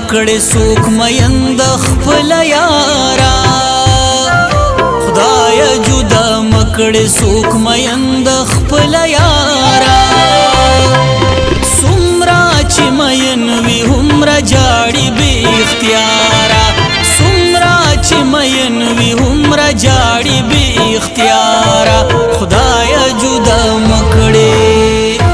کړې څوک میند خپل یارا خدای جدا مکړې څوک میند خپل یارا سمرا چې مین وی همرا جاړي بے اختیارا سمرا چې مین وی همرا جاړي بے اختیارا خدای جدا مکړې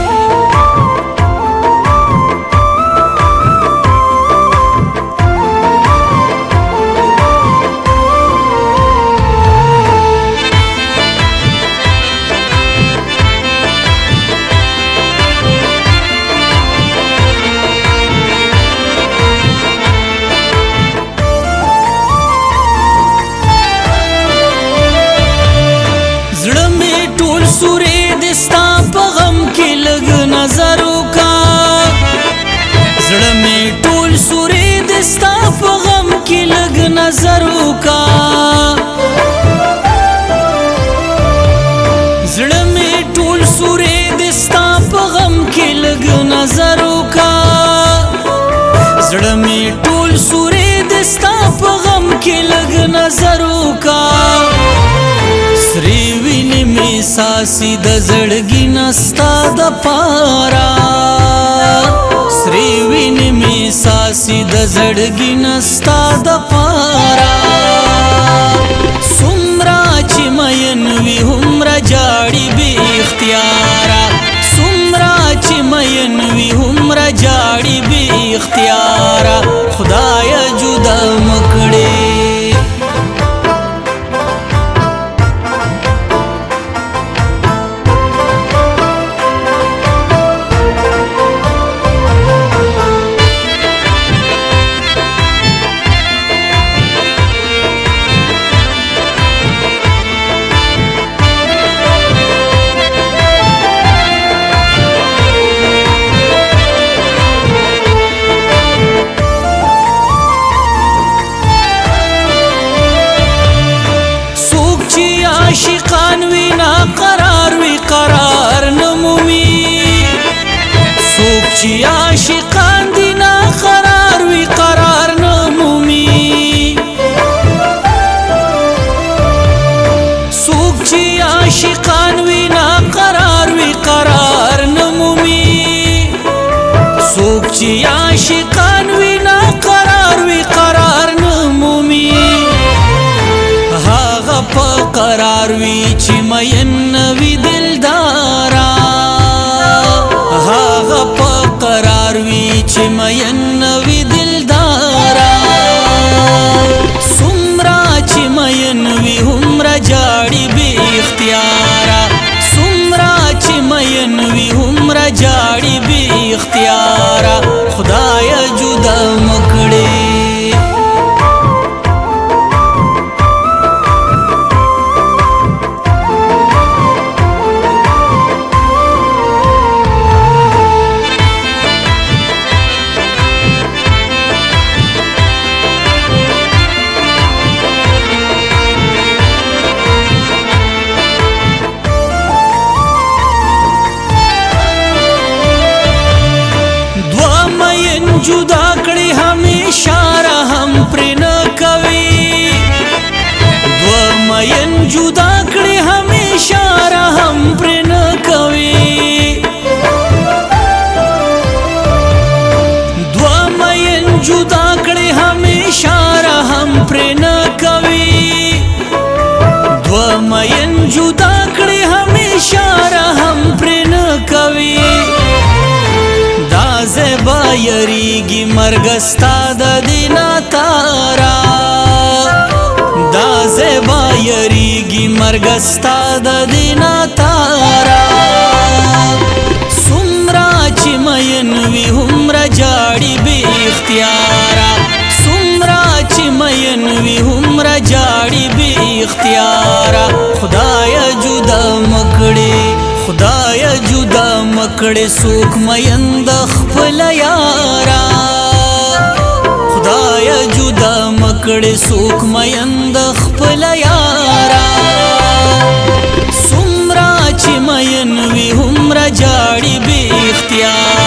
سورې دستا په غم کې لګ نظر وکا زړه مې ټول سورې دستا په غم کې لګ نظر وکا زړه مې ټول سورې دستا په غم کې لګ نظر وکا زړه مې ټول سورې دستا په غم کې لګ نظر وکا سری ویني می ساسي د زړګي نستا د پارا سری ویني می ساسي د زړګي نستا د پارا سمرا چې مین وی همرا جاړي بے اختیارا سمرا چې مین وی همرا جاړي بے اختیارا خدای جدا مکړې عاشقان وی نا قرار وی قرار نمومي سوک چی عاشقان دی نا قرار وی قرار نمومي سوک چی عاشقان وی نا قرار وی قرار نمومي سوک چی عاشقان وی نا قرار وی قرار نمومي په قرار وی چې مین وی دلدارا هغه په قرار وی چې مین وی دلدارا سمرا چې مین وی همرا جاړي بے اختیارا سمرا چې مین وی همرا جاړي بے اختیارا خدای جدا مکړې جدا کړي همیشه رحم پر نه کوي دو مین جدا کړي همیشه رحم پر نه کوي دو مین جدا کړي همیشه رحم پر نه کوي دو مین جدا کړي همیشه رحم پر نه کوي زبا یریگی مرگستا د دینا تارا دا زبا یریگی مرگستا د دینا تارا سمرا خدایا جدا مکړې خدایا جدا مکړې څوک میند خپل یارا خدایا جدا مکړې څوک میند خپل یارا سمرا چې مین وی همرا جاړي بی اختیار